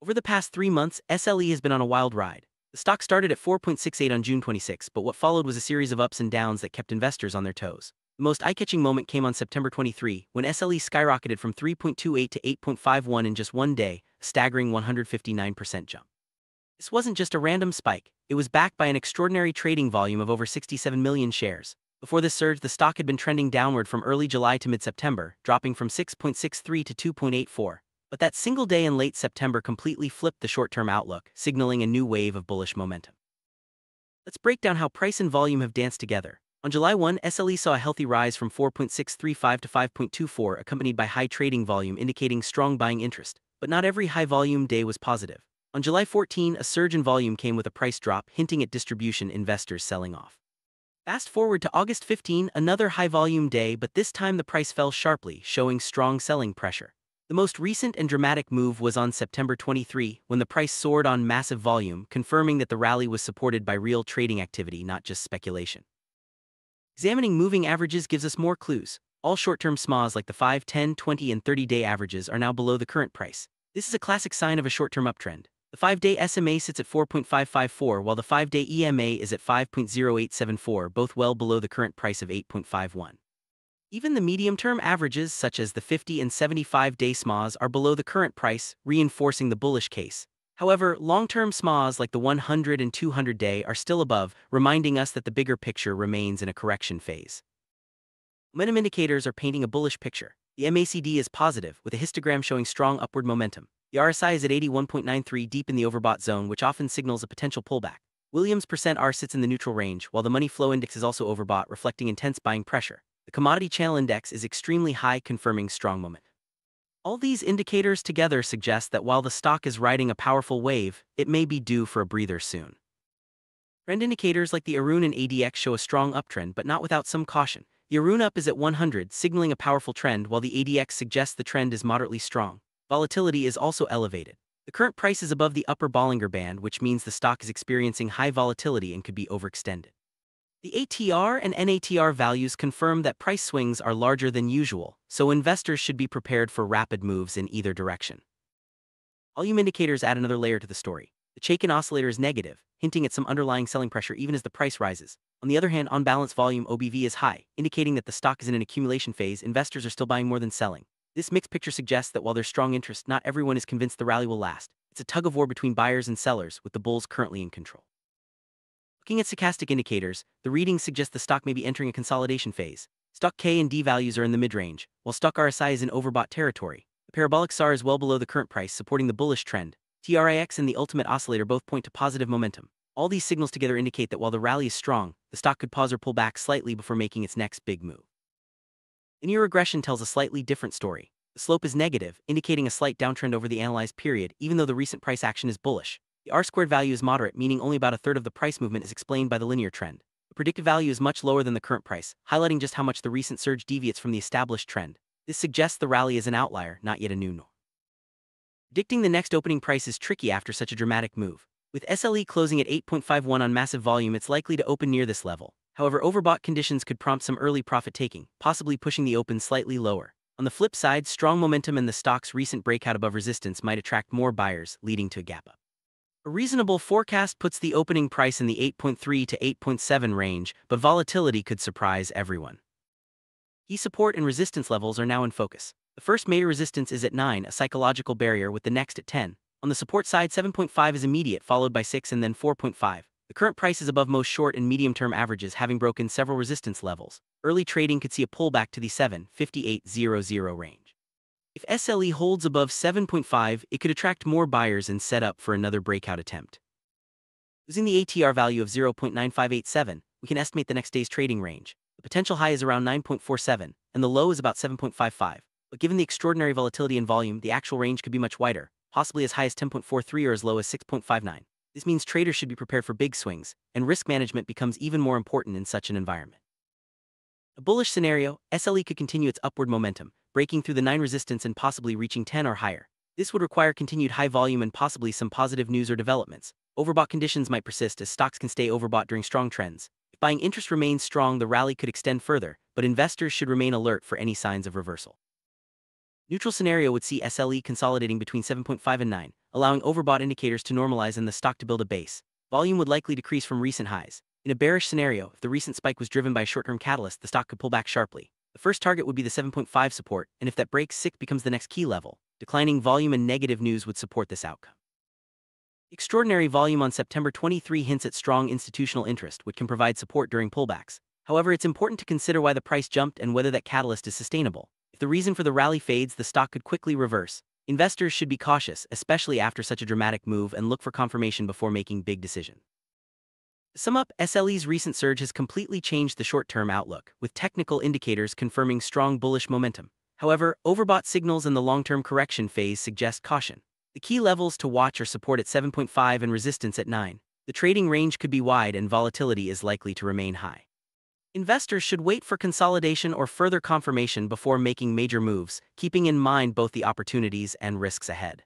Over the past 3 months, SLE has been on a wild ride. The stock started at 4.68 on June 26, but what followed was a series of ups and downs that kept investors on their toes. The most eye-catching moment came on September 23, when SLE skyrocketed from 3.28 to 8.51 in just one day, a staggering 159% jump. This wasn't just a random spike, it was backed by an extraordinary trading volume of over 67 million shares. Before this surge, the stock had been trending downward from early July to mid-September, dropping from 6.63 to 2.84. But that single day in late September completely flipped the short-term outlook, signaling a new wave of bullish momentum. Let's break down how price and volume have danced together. On July 1, SLE saw a healthy rise from 4.635 to 5.24, accompanied by high trading volume indicating strong buying interest. But not every high-volume day was positive. On July 14, a surge in volume came with a price drop, hinting at distribution investors selling off. Fast forward to August 15, another high-volume day, but this time the price fell sharply, showing strong selling pressure. The most recent and dramatic move was on September 23, when the price soared on massive volume, confirming that the rally was supported by real trading activity, not just speculation. Examining moving averages gives us more clues. All short-term SMAs like the 5, 10, 20, and 30-day averages are now below the current price. This is a classic sign of a short-term uptrend. The 5-day SMA sits at 4.554, while the 5-day EMA is at 5.0874, both well below the current price of 8.51. Even the medium-term averages, such as the 50 and 75-day SMAs, are below the current price, reinforcing the bullish case. However, long-term SMAs like the 100 and 200-day are still above, reminding us that the bigger picture remains in a correction phase. Momentum indicators are painting a bullish picture. The MACD is positive, with a histogram showing strong upward momentum. The RSI is at 81.93, deep in the overbought zone, which often signals a potential pullback. Williams %R sits in the neutral range, while the money flow index is also overbought, reflecting intense buying pressure. The commodity channel index is extremely high, confirming strong momentum. All these indicators together suggest that while the stock is riding a powerful wave, it may be due for a breather soon. Trend indicators like the Arun and ADX show a strong uptrend, but not without some caution. The Arun up is at 100, signaling a powerful trend, while the ADX suggests the trend is moderately strong. Volatility is also elevated. The current price is above the upper Bollinger Band, which means the stock is experiencing high volatility and could be overextended. The ATR and NATR values confirm that price swings are larger than usual, so investors should be prepared for rapid moves in either direction. Volume indicators add another layer to the story. The Chaikin oscillator is negative, hinting at some underlying selling pressure even as the price rises. On the other hand, on-balance volume OBV is high, indicating that the stock is in an accumulation phase. Investors are still buying more than selling. This mixed picture suggests that while there's strong interest, not everyone is convinced the rally will last. It's a tug-of-war between buyers and sellers, with the bulls currently in control. Looking at stochastic indicators, the readings suggest the stock may be entering a consolidation phase. Stock K and D values are in the mid-range, while stock RSI is in overbought territory. The parabolic SAR is well below the current price, supporting the bullish trend. TRIX and the ultimate oscillator both point to positive momentum. All these signals together indicate that while the rally is strong, the stock could pause or pull back slightly before making its next big move. Linear regression tells a slightly different story. The slope is negative, indicating a slight downtrend over the analyzed period, even though the recent price action is bullish. The R-squared value is moderate, meaning only about a third of the price movement is explained by the linear trend. The predicted value is much lower than the current price, highlighting just how much the recent surge deviates from the established trend. This suggests the rally is an outlier, not yet a new norm. Predicting the next opening price is tricky after such a dramatic move. With SLE closing at 8.51 on massive volume, it's likely to open near this level. However, overbought conditions could prompt some early profit-taking, possibly pushing the open slightly lower. On the flip side, strong momentum in the stock's recent breakout above resistance might attract more buyers, leading to a gap up. A reasonable forecast puts the opening price in the 8.3 to 8.7 range, but volatility could surprise everyone. Key support and resistance levels are now in focus. The first major resistance is at 9, a psychological barrier, with the next at 10. On the support side, 7.5 is immediate, followed by 6 and then 4.5. The current price is above most short and medium-term averages, having broken several resistance levels. Early trading could see a pullback to the 7.5800 range. If SLE holds above 7.5, it could attract more buyers and set up for another breakout attempt. Using the ATR value of 0.9587, we can estimate the next day's trading range. The potential high is around 9.47, and the low is about 7.55. But given the extraordinary volatility and volume, the actual range could be much wider, possibly as high as 10.43 or as low as 6.59. This means traders should be prepared for big swings, and risk management becomes even more important in such an environment. A bullish scenario, SLE could continue its upward momentum, breaking through the 9 resistance and possibly reaching 10 or higher. This would require continued high volume and possibly some positive news or developments. Overbought conditions might persist as stocks can stay overbought during strong trends. If buying interest remains strong, the rally could extend further, but investors should remain alert for any signs of reversal. Neutral scenario would see SLE consolidating between 7.5 and 9, allowing overbought indicators to normalize and the stock to build a base. Volume would likely decrease from recent highs. In a bearish scenario, if the recent spike was driven by a short-term catalyst, the stock could pull back sharply. The first target would be the 7.5 support, and if that breaks, 6 becomes the next key level. Declining volume and negative news would support this outcome. Extraordinary volume on September 23 hints at strong institutional interest, which can provide support during pullbacks. However, it's important to consider why the price jumped and whether that catalyst is sustainable. If the reason for the rally fades, the stock could quickly reverse. Investors should be cautious, especially after such a dramatic move, and look for confirmation before making big decisions. To sum up, SLE's recent surge has completely changed the short-term outlook, with technical indicators confirming strong bullish momentum. However, overbought signals in the long-term correction phase suggest caution. The key levels to watch are support at 7.5 and resistance at 9. The trading range could be wide and volatility is likely to remain high. Investors should wait for consolidation or further confirmation before making major moves, keeping in mind both the opportunities and risks ahead.